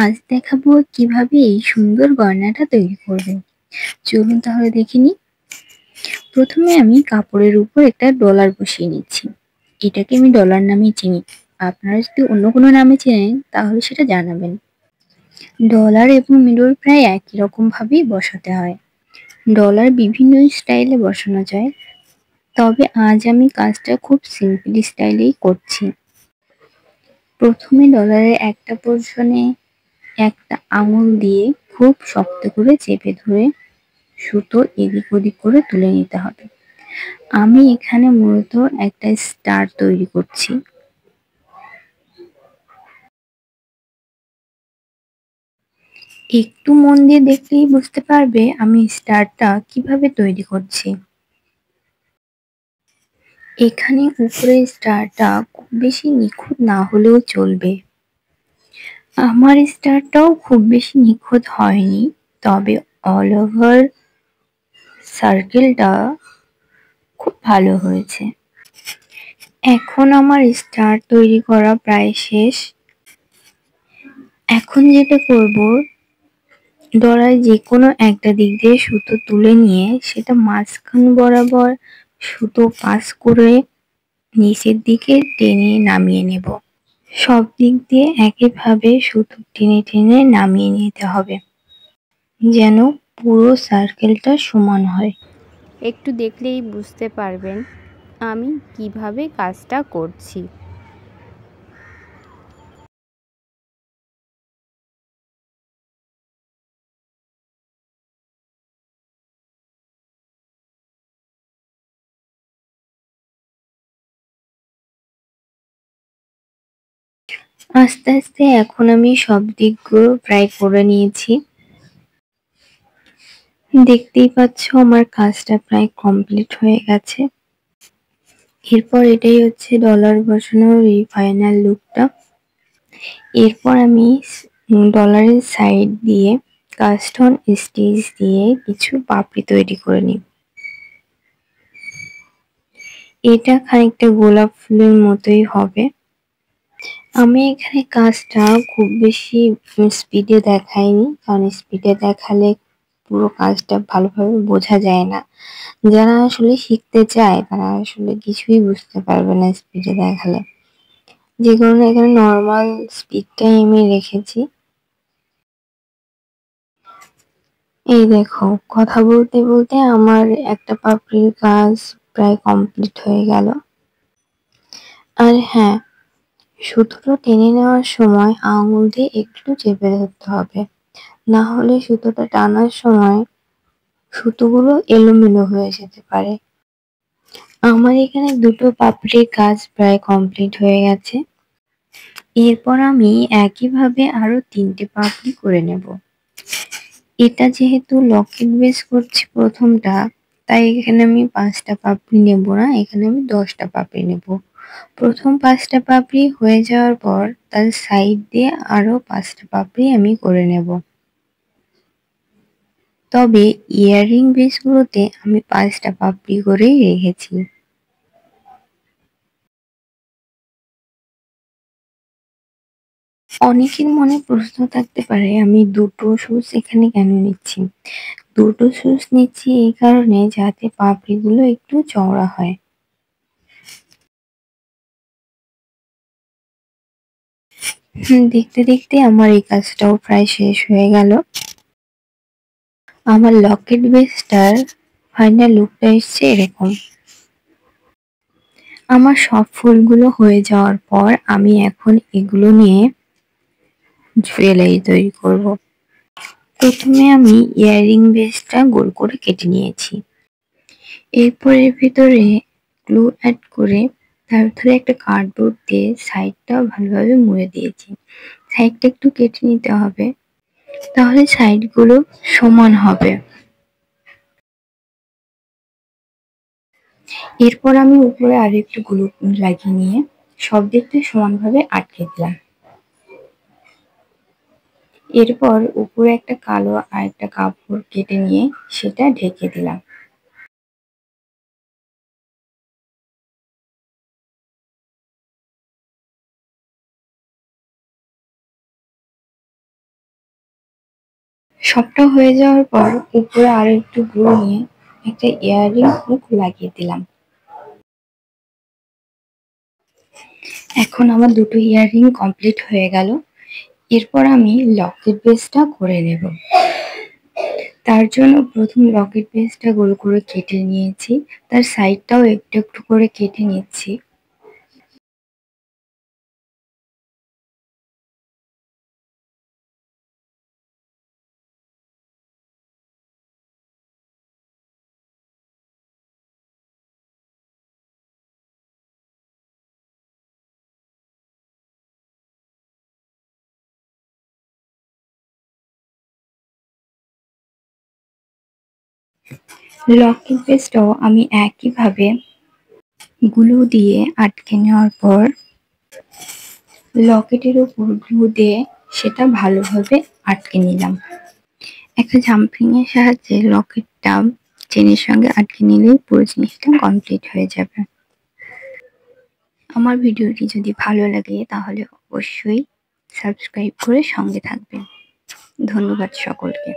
আজ দেখাবো কিভাবে এই সুন্দর গয়নাটা তৈরি করবেন। চলুন তাহলে দেখে নিই। প্রথমে আমি কাপড়ের উপর একটা ডলার বসিয়ে নিচ্ছি। এটাকে আমি ডলার নামে চিনি। আপনারা যদি অন্য কোনো নামে চেনেন তাহলে সেটা জানাবেন। ডলার এবং মিরর প্রায় একই রকম ভাবেই বসাতে হয়। ডলার বিভিন্ন স্টাইলে বসানো যায়, তবে আজ আমি কাজটা খুব সিম্পল স্টাইলেই করছি। প্রথমে ডলারের একটা পোর্শনে একটা আঙুল দিয়ে খুব শক্ত করে চেপে ধরে সুতো এদিক ওদিক করে তুলে নিতে হবে। আমি এখানে মূলত একটা স্টার তৈরি করছি। একটু মন দিয়ে দেখলেই বুঝতে পারবে আমি স্টারটা কিভাবে তৈরি করছি। এখানে উপরে স্টারটা খুব বেশি নিখুঁত না হলেও চলবে। আমার স্টারটাও খুব বেশি নিখুঁত হয়নি, তবে অল ওভার সার্কেলটা খুব ভালো হয়েছে। এখন আমার স্টার তৈরি করা প্রায় শেষ। এখন যেটা করব, ডলার যে কোনো একটা দিক দিয়ে সুতো তুলে নিয়ে সেটা মাঝখান বরাবর সুতো পাস করে নিচের দিকে টেনে নামিয়ে নেব। সব দিক দিয়ে একইভাবে সুতো টেনে টেনে নামিয়ে নিতে হবে, যেন পুরো সার্কেলটা সমান হয়। একটু দেখলেই বুঝতে পারবেন আমি কিভাবে কাজটা করছি। আস্তে আস্তে এখন আমি সব দিকগুলো প্রায় করে নিয়েছি। দেখতেই পাচ্ছ আমার কাজটা প্রায় কমপ্লিট হয়ে গেছে। এরপর এটাই হচ্ছে ডলার বসানোর এই ফাইনাল লুকটা। এরপর আমি ডলারের সাইড দিয়ে কাস্টন স্টিচ দিয়ে কিছু পাপড়ি তৈরি করে নিই। এটা খানিকটা গোলাপ ফুলের মতোই হবে। আমি এখানে কাজটা খুব বেশি স্পিডে দেখাইনি, কারণ স্পিডে দেখালে পুরো কাজটা ভালোভাবে বোঝা যায় না। যারা আসলে শিখতে চায় তারা আসলে কিছুই বুঝতে পারবে না স্পিডে দেখালে। যে কারণে এখানে নর্মাল স্পিডটাই আমি রেখেছি। এই দেখো, কথা বলতে বলতে আমার একটা পাপড়ির কাজ প্রায় কমপ্লিট হয়ে গেল। আর হ্যাঁ, সুতোটা টেনে নেওয়ার সময় আঙুল দিয়ে একটু চেপে ধরতে হবে, না হলে সুতোটা টানার সময় সুতোগুলো এলোমেলো হয়ে যেতে পারে। আমার এখানে দুটো পাপড়ির কাজ প্রায় কমপ্লিট হয়ে গেছে। এরপর আমি একইভাবে আরো 3টে পাপড়ি করে নেব। এটা যেহেতু লকেট বেস করছি প্রথমটা, তাই এখানে আমি 5টা পাপড়ি নেব না, এখানে আমি 10টা পাপড়ি নেব। প্রথম 5টা পাপড়ি হয়ে যাওয়ার পর তার সাইড দিয়ে আরো 5টা পাপড়ি আমি করে নেব। তবে ইয়াররিং বেসগুলোতে আমি 5টা পাপড়ি করেই রেখেছি। অনেকের মনে প্রশ্ন থাকতে পারে আমি দুটো সুচ এখানে কেন নিচ্ছি। দুটো সুচ নিচ্ছি এই কারণে যাতে পাপড়িগুলো একটু চওড়া হয়। দেখতে দেখতে আমার এই কাজটাও প্রায় শেষ হয়ে গেল। আমার লকেট বেসটার ফাইনাল লুকটা এসছে এরকম। আমার সব ফুলগুলো হয়ে যাওয়ার পর আমি এখন এগুলো নিয়ে জুয়েলারি তৈরি করব। প্রথমে আমি ইয়াররিং বেসটা গোল করে কেটে নিয়েছি। এরপর এর ভিতরে গ্লু অ্যাড করে তার ভিতরে একটা কার্ডবোর্ড দিয়ে সাইডটাও ভালোভাবে মুড়ে দিয়েছি। সাইডটা একটু কেটে নিতে হবে, তাহলে সাইডগুলো সমান হবে। এরপর আমি উপরে আরেকটু গ্লু লাগিয়ে নিয়ে সব দিকটা সমানভাবে আটকে দিলাম। এরপর উপরে একটা কালো আর একটা কাপড় কেটে নিয়ে সেটা ঢেকে দিলাম। সবটা হয়ে যাওয়ার পর উপরে আরো একটু গ্লু নিয়ে একটা ইয়ারিং হুক লাগিয়ে দিলাম। এখন আমার দুটো ইয়াররিং কমপ্লিট হয়ে গেল। এরপর আমি লকেট বেসটা করে নেব। তার জন্য প্রথম লকেট বেসটা গোল করে কেটে নিয়েছি, তার সাইডটাও একটু একটু করে কেটে নিচ্ছি। লকেট বেসটাও আমি একইভাবে গ্লু দিয়ে আটকে নেওয়ার পর লকেটের উপর গ্লু দিয়ে সেটা ভালোভাবে আটকে নিলাম। একটা জাম্পিং এর সাহায্যে লকেটটা চেনের সঙ্গে আটকে নিলেই পুরো জিনিসটা কমপ্লিট হয়ে যাবে। আমার ভিডিওটি যদি ভালো লাগে তাহলে অবশ্যই সাবস্ক্রাইব করে সঙ্গে থাকবেন। ধন্যবাদ সকলকে।